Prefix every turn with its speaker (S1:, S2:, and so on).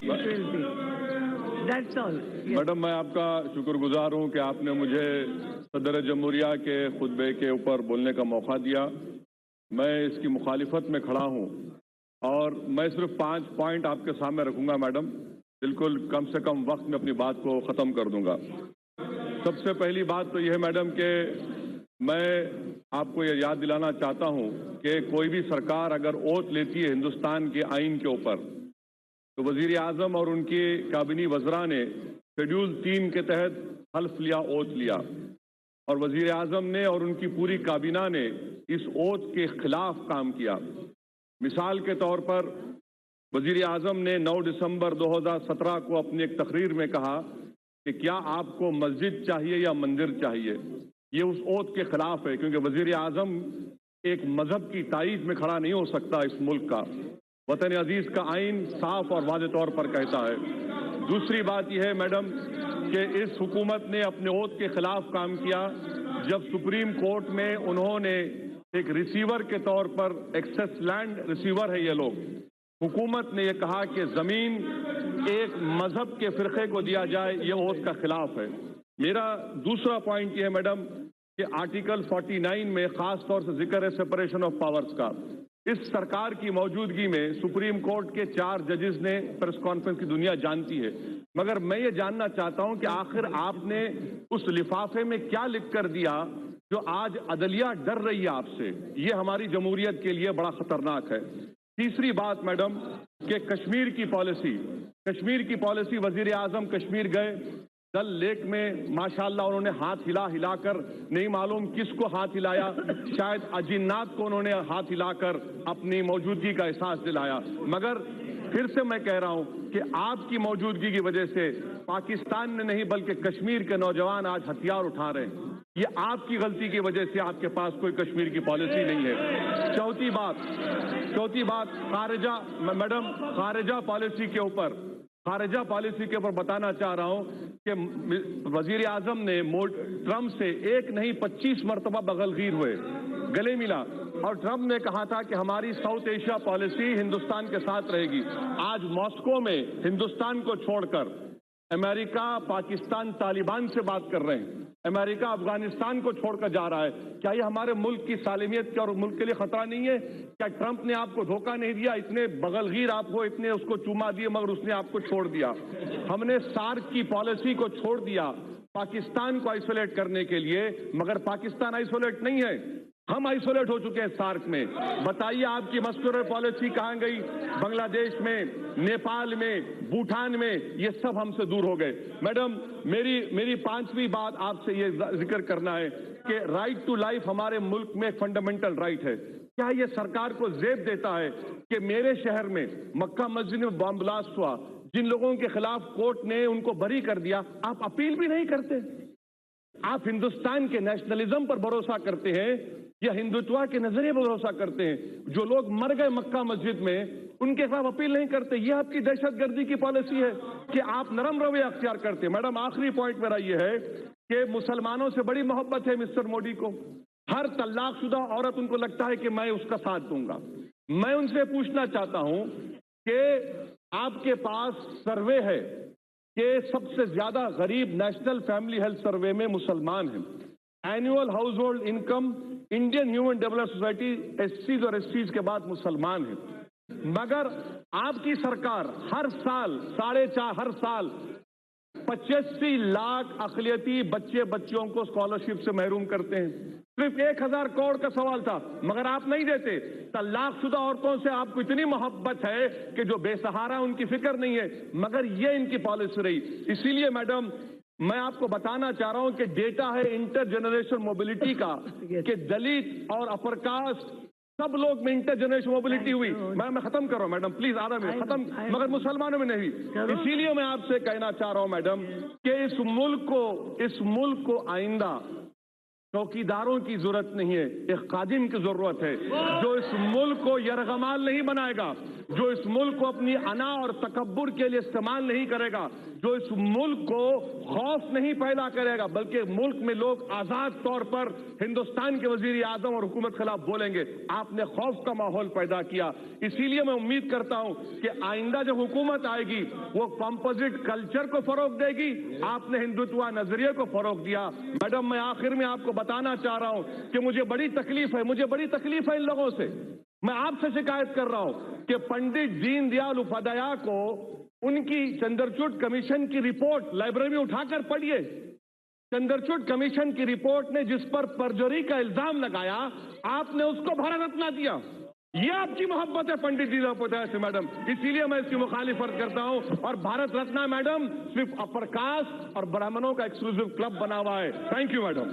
S1: it will be. That's all. Yes.
S2: Madam, मैं आपका शुक्रगुजार हूं कि आपने मुझे सदर जमहूरिया के खुतबे के ऊपर बोलने का मौका दिया। मैं इसकी मुखालिफत में खड़ा हूं और मैं सिर्फ 5 पॉइंट आपके सामने रखूंगा मैडम, बिल्कुल कम से कम वक्त में अपनी बात को ख़त्म कर दूंगा। सबसे पहली बात तो यह है मैडम कि मैं आपको ये याद दिलाना चाहता हूं कि कोई भी सरकार अगर ओथ लेती है हिंदुस्तान के आइन के ऊपर, तो वजीर आजम और उनके काबिनी वज़रा ने शेड्यूल 3 के तहत हल्फ लिया, ओथ लिया, और वजीर आजम ने और उनकी पूरी काबीना ने इस ओथ के खिलाफ काम किया। मिसाल के तौर पर वजीर आजम ने 9 दिसंबर 2017 को अपनी एक तकरीर में कहा कि क्या आपको मस्जिद चाहिए या मंदिर चाहिए। ये उस ओथ के खिलाफ है, क्योंकि वजीर आजम एक मजहब की ताईद में खड़ा नहीं हो सकता। इस मुल्क का वतन अजीज का आइन साफ और वाज़ेह तौर पर कहता है। दूसरी बात यह है मैडम कि इस हुकूमत ने अपने ओथ के खिलाफ काम किया जब सुप्रीम कोर्ट में उन्होंने एक रिसीवर के तौर पर, एक्सेस लैंड रिसीवर है ये लोग, हुकूमत ने यह कहा कि जमीन एक मजहब के फिरके को दिया जाए, ये ओथ का खिलाफ है। मेरा दूसरा पॉइंट यह है मैडम कि आर्टिकल 49 में खास तौर से जिक्र है सेपरेशन ऑफ पावर्स का। इस सरकार की मौजूदगी में सुप्रीम कोर्ट के 4 जजेस ने, प्रेस कॉन्फ्रेंस की दुनिया जानती है, मगर मैं ये जानना चाहता हूं कि आखिर आपने उस लिफाफे में क्या लिख कर दिया जो आज अदलिया डर रही है आपसे। ये हमारी जमहूरियत के लिए बड़ा खतरनाक है। तीसरी बात मैडम कि कश्मीर की पॉलिसी, वजीर आजम कश्मीर गए, डल लेक में माशाल्लाह उन्होंने हाथ हिलाकर, नहीं मालूम किसको हाथ हिलाया, शायद अजिन्नात को उन्होंने हाथ हिलाकर अपनी मौजूदगी का एहसास दिलाया। मगर फिर से मैं कह रहा हूं कि आपकी मौजूदगी की वजह से पाकिस्तान में नहीं बल्कि कश्मीर के नौजवान आज हथियार उठा रहे हैं। ये आपकी गलती की वजह से आपके पास कोई कश्मीर की पॉलिसी नहीं है। चौथी बात खारिजा पॉलिसी के ऊपर बताना चाह रहा हूं कि वजीर आजम ने ट्रंप से एक नहीं 25 मरतबा बगलगीर हुए, गले मिला, और ट्रंप ने कहा था कि हमारी साउथ एशिया पॉलिसी हिंदुस्तान के साथ रहेगी। आज मॉस्को में हिंदुस्तान को छोड़कर अमेरिका, पाकिस्तान, तालिबान से बात कर रहे हैं, अमेरिका अफगानिस्तान को छोड़कर जा रहा है। क्या ये हमारे मुल्क की सालिमियत के और मुल्क के लिए खतरा नहीं है? क्या ट्रंप ने आपको धोखा नहीं दिया? इतने बगलगीर आपको, इतने उसको चूमा दिए, मगर उसने आपको छोड़ दिया। हमने सार्क की पॉलिसी को छोड़ दिया पाकिस्तान को आइसोलेट करने के लिए, मगर पाकिस्तान आइसोलेट नहीं है, हम आइसोलेट हो चुके हैं सार्क में। बताइए आपकी मस्कुलर पॉलिसी कहां गई? बांग्लादेश में, नेपाल में, भूटान में, ये सब हमसे दूर हो गए। मैडम, मेरी 5वीं बात आपसे ये जिक्र करना है कि राइट टू लाइफ हमारे मुल्क में फंडामेंटल राइट है। क्या ये सरकार को ज़ेब देता है कि मेरे शहर में मक्का मस्जिद में बम ब्लास्ट हुआ, जिन लोगों के खिलाफ कोर्ट ने उनको बरी कर दिया, आप अपील भी नहीं करते? आप हिंदुस्तान के नेशनलिज्म पर भरोसा करते हैं या हिंदुत्व के नजरिए पर भरोसा करते हैं? जो लोग मर गए मक्का मस्जिद में, उनके खिलाफ अपील नहीं करते। ये आपकी दहशतगर्दी की पॉलिसी है कि आप नरम रवैया अख्तियार करते हैं। मैडम, आखिरी पॉइंट मेरा ये है कि मुसलमानों से बड़ी मोहब्बत है मिस्टर मोदी को। हर तलाकशुदा औरत उनको लगता है कि मैं उसका साथ दूंगा। मैं उनसे पूछना चाहता हूं कि आपके पास सर्वे है कि सबसे ज्यादा गरीब नेशनल फैमिली हेल्थ सर्वे में मुसलमान हैं। Annual household income Indian human development society एससीज और एसटीज के बाद मुसलमान है, मगर आपकी सरकार हर साल 85 लाख अक़लियती बच्चियों को स्कॉलरशिप से महरूम करते हैं। सिर्फ 1000 करोड़ का सवाल था, मगर आप नहीं देते। तलाकशुदा औरतों से आपको इतनी मोहब्बत है कि जो बेसहारा उनकी फिक्र नहीं है, मगर ये इनकी पॉलिसी रही। इसीलिए मैडम, मैं आपको बताना चाह रहा हूं कि डेटा है इंटर जनरेशन मोबिलिटी का कि दलित और अपर कास्ट सब लोग में इंटर जनरेशन मोबिलिटी हुई। मैं खत्म कर रहा हूं मैडम, प्लीज आधा मिनट खत्म, मगर मुसलमानों में नहीं। इसीलिए मैं आपसे कहना चाह रहा हूं मैडम कि इस मुल्क को आइंदा चौकीदारों की जरूरत नहीं है, एक कादिम की जरूरत है जो इस मुल्क को यरगमाल नहीं बनाएगा, जो इस मुल्क को अपनी अना और तकब्बुर के लिए इस्तेमाल नहीं करेगा, जो इस मुल्क को खौफ नहीं पैदा करेगा, बल्कि मुल्क में लोग आजाद तौर पर हिंदुस्तान के वजीर आजम और हुकूमत के खिलाफ बोलेंगे। आपने खौफ का माहौल पैदा किया, इसीलिए मैं उम्मीद करता हूं कि आइंदा जब हुकूमत आएगी वो कंपोजिट कल्चर को फरोग देगी। आपने हिंदुत्व नजरिए को फरोग दिया। मैडम, मैं आखिर में आपको बताना चाह रहा हूं कि मुझे बड़ी तकलीफ है इन लोगों से। मैं आपसे शिकायत कर रहा हूं कि पंडित दीनदयाल उपाध्याय को उनकी चंद्रचूड़ कमीशन की रिपोर्ट लाइब्रेरी में उठाकर पढ़िए। चंद्रचूड़ कमीशन की रिपोर्ट ने जिस पर परजरी का इल्जाम लगाया, आपने उसको भारत रत्न दिया। ये आपकी मोहब्बत है पंडित दीनदयाल उपाध्याय से मैडम, इसीलिए मैं इसकी मुखालिफत करता हूं। और भारत रत्न मैडम सिर्फ अपर कास्ट और ब्राह्मणों का एक्सक्लूसिव क्लब बना हुआ है। Thank you madam.